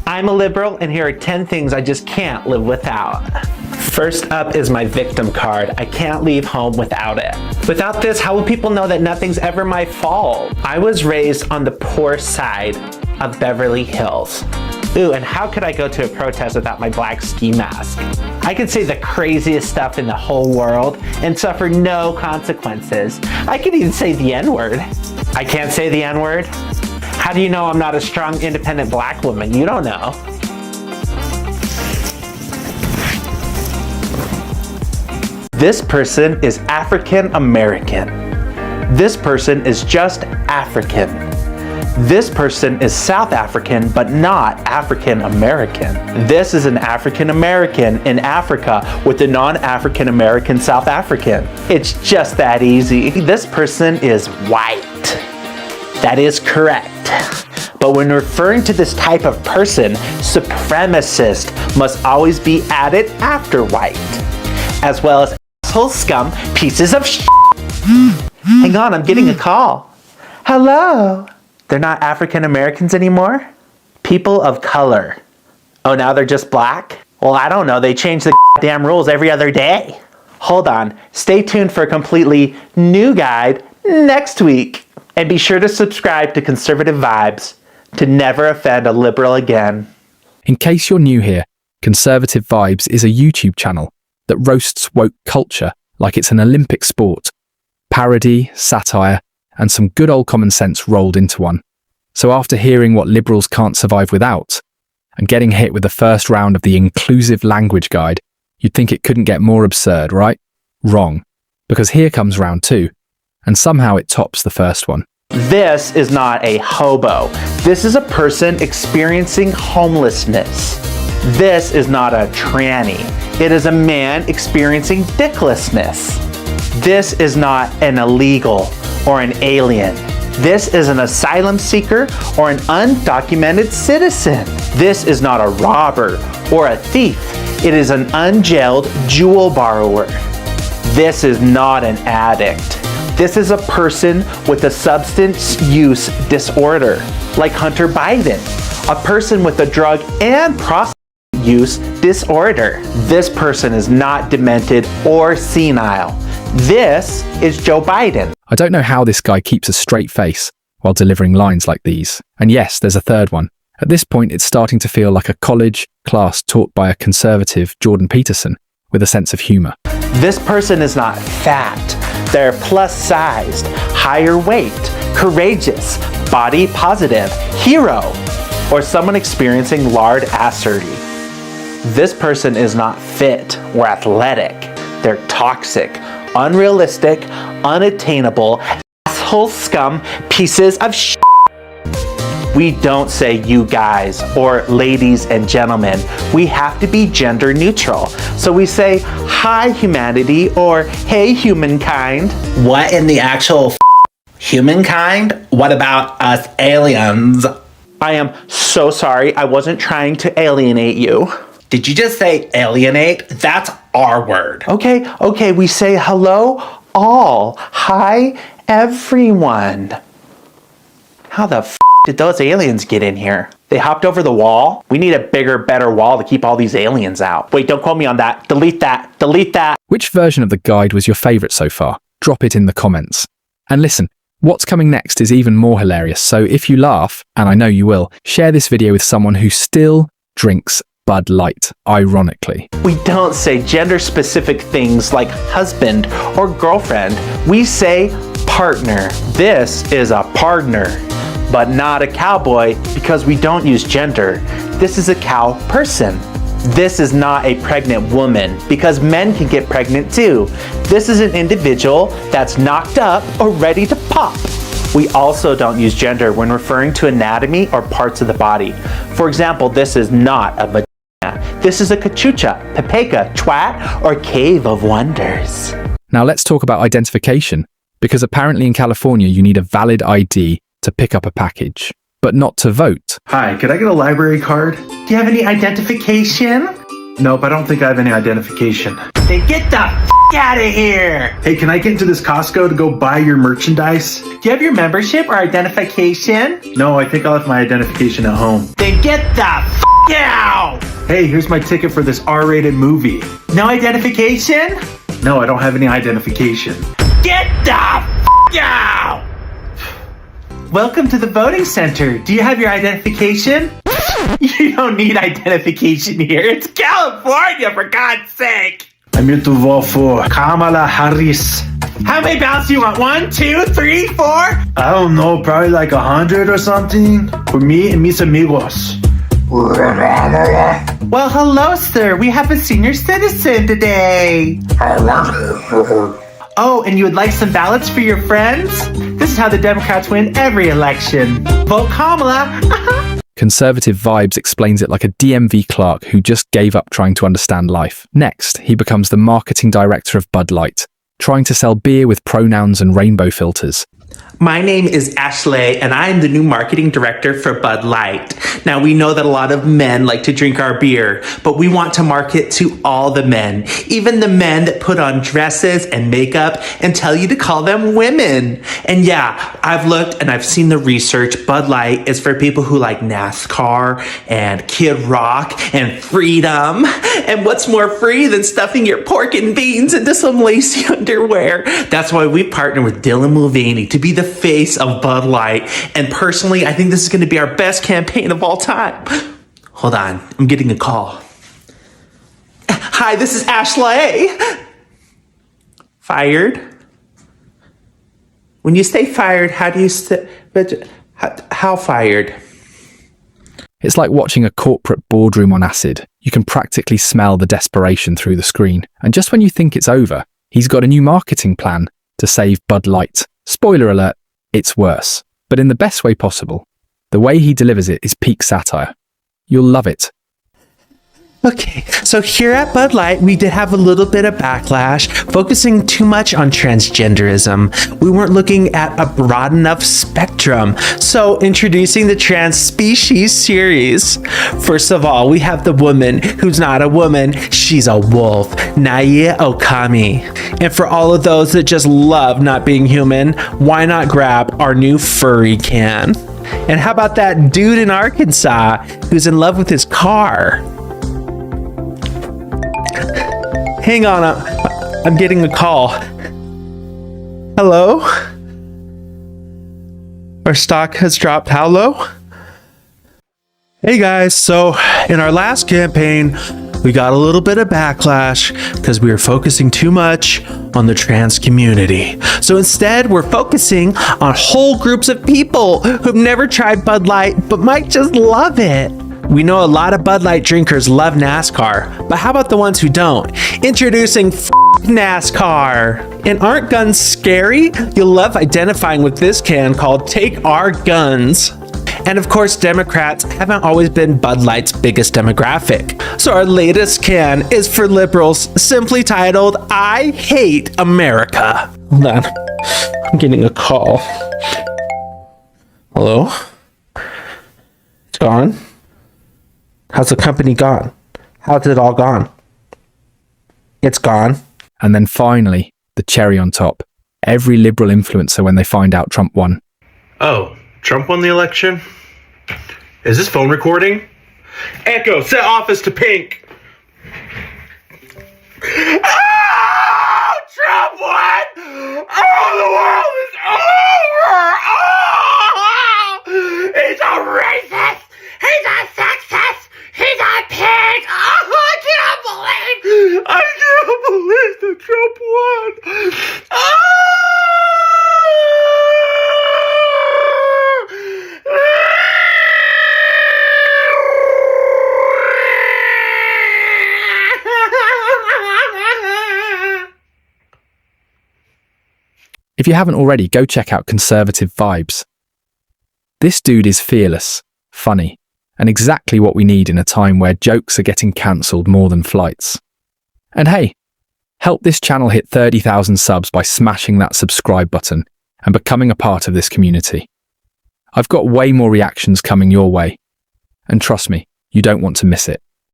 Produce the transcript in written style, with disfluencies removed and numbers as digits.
I'm a liberal, and here are 10 things I just can't live without. First up is my victim card. I can't leave home without it. Without this, how will people know that nothing's ever my fault? I was raised on the poor side of Beverly Hills. Ooh, and how could I go to a protest without my black ski mask? I could say the craziest stuff in the whole world and suffer no consequences. I could even say the N-word. I can't say the N-word? How do you know I'm not a strong, independent black woman? You don't know. This person is African American. This person is just African. This person is South African, but not African American. This is an African American in Africa with a non-African American South African. It's just that easy. This person is white. That is correct. But when referring to this type of person, supremacist must always be added after white, as well as asshole, scum, pieces of shit. Hang on, I'm getting a call. Hello? They're not African Americans anymore? People of color. Oh, now they're just black? Well, I don't know. They change the damn rules every other day. Hold on. Stay tuned for a completely new guide next week. And be sure to subscribe to Conservative Vibes to never offend a liberal again. In case you're new here, Conservative Vibes is a YouTube channel that roasts woke culture like it's an Olympic sport. Parody, satire, and some good old common sense rolled into one. So after hearing what liberals can't survive without, and getting hit with the first round of the inclusive language guide, you'd think it couldn't get more absurd, right? Wrong. Because here comes round 2, and somehow it tops the first one. This is not a hobo. This is a person experiencing homelessness. This is not a tranny. It is a man experiencing dicklessness. This is not an illegal or an alien. This is an asylum seeker or an undocumented citizen. This is not a robber or a thief. It is an unjailed jewel borrower. This is not an addict. This is a person with a substance use disorder, like Hunter Biden, a person with a drug and prostitute use disorder. This person is not demented or senile. This is Joe Biden. I don't know how this guy keeps a straight face while delivering lines like these. And yes, there's a third one. At this point, it's starting to feel like a college class taught by a conservative Jordan Peterson with a sense of humor. This person is not fat. They're plus-sized, higher weight, courageous, body positive, hero, or someone experiencing lard asserty. This person is not fit or athletic. They're toxic, unrealistic, unattainable, asshole scum, pieces of shit. We don't say you guys or ladies and gentlemen. We have to be gender neutral. So we say hi humanity or hey humankind. What in the actual humankind? What about us aliens? I am so sorry. I wasn't trying to alienate you. Did you just say alienate? That's our word. Okay, we say hello all. Hi everyone. How the did those aliens get in here? They hopped over the wall? We need a bigger, better wall to keep all these aliens out. Wait, don't quote me on that. Delete that. Delete that. Which version of the guide was your favourite so far? Drop it in the comments. And listen, what's coming next is even more hilarious, so if you laugh, and I know you will, share this video with someone who still drinks Bud Light, ironically. We don't say gender-specific things like husband or girlfriend. We say partner. This is a partner, but not a cowboy because we don't use gender. This is a cow person. This is not a pregnant woman because men can get pregnant too. This is an individual that's knocked up or ready to pop. We also don't use gender when referring to anatomy or parts of the body. For example, this is not a vagina. This is a cachucha, pepeka, twat, or cave of wonders. Now let's talk about identification, because apparently in California you need a valid ID to pick up a package, but not to vote. Hi, could I get a library card? Do you have any identification? Nope, I don't think I have any identification. Then get the out of here! Hey, can I get into this Costco to go buy your merchandise? Do you have your membership or identification? No, I think I left my identification at home. Then get the you! Hey, here's my ticket for this R-rated movie. No identification? No, I don't have any identification. Get the out! Welcome to the voting center. Do you have your identification? You don't need identification here. It's California, for God's sake. I'm here to vote for Kamala Harris. How many ballots do you want? 1, 2, 3, 4? I don't know, probably like 100 or something. For me and mis amigos. Well, hello, sir. We have a senior citizen today. Oh, and you would like some ballots for your friends? This is how the Democrats win every election. Vote Kamala. Conservative Vibes explains it like a DMV clerk who just gave up trying to understand life. Next, he becomes the marketing director of Bud Light, trying to sell beer with pronouns and rainbow filters. My name is Ashley, and I am the new marketing director for Bud Light. Now, we know that a lot of men like to drink our beer, but we want to market to all the men, even the men that put on dresses and makeup and tell you to call them women. And yeah, I've looked and I've seen the research. Bud Light is for people who like NASCAR and Kid Rock and freedom. And what's more free than stuffing your pork and beans into some lacy underwear? That's why we partner with Dylan Mulvaney to be the face of Bud Light. And personally, I think this is going to be our best campaign of all time. Hold on, I'm getting a call. Hi, this is Ashley. Fired? When you say fired, how do you say, how fired? It's like watching a corporate boardroom on acid. You can practically smell the desperation through the screen. And just when you think it's over, he's got a new marketing plan to save Bud Light. Spoiler alert, it's worse. But in the best way possible. The way he delivers it is peak satire. You'll love it. Okay, so here at Bud Light, we did have a little bit of backlash, focusing too much on transgenderism. We weren't looking at a broad enough spectrum. So introducing the Trans Species series. First of all, we have the woman who's not a woman, she's a wolf, Naia Okami. And for all of those that just love not being human, why not grab our new furry can? And how about that dude in Arkansas who's in love with his car? Hang on, I'm getting a call. Hello? Our stock has dropped how low? Hey guys, so in our last campaign, we got a little bit of backlash because we were focusing too much on the trans community. So instead, we're focusing on whole groups of people who've never tried Bud Light but might just love it. We know a lot of Bud Light drinkers love NASCAR, but how about the ones who don't? Introducing NASCAR. And aren't guns scary? You'll love identifying with this can called Take Our Guns. And of course, Democrats haven't always been Bud Light's biggest demographic. So our latest can is for liberals, simply titled, I Hate America. Hold on, I'm getting a call. Hello? It's gone? How's the company gone? How's it all gone? It's gone. And then finally, the cherry on top. Every liberal influencer when they find out Trump won. Oh, Trump won the election? Is this phone recording? Echo, set office to pink. Oh, Trump won! Oh, the world is over! Oh, he's a racist! He's a sexist! He's a pig! Oh, I can't believe that Trump won! If you haven't already, go check out Conservative Vibes. This dude is fearless, funny, and exactly what we need in a time where jokes are getting cancelled more than flights. And hey, help this channel hit 30,000 subs by smashing that subscribe button and becoming a part of this community. I've got way more reactions coming your way. And trust me, you don't want to miss it.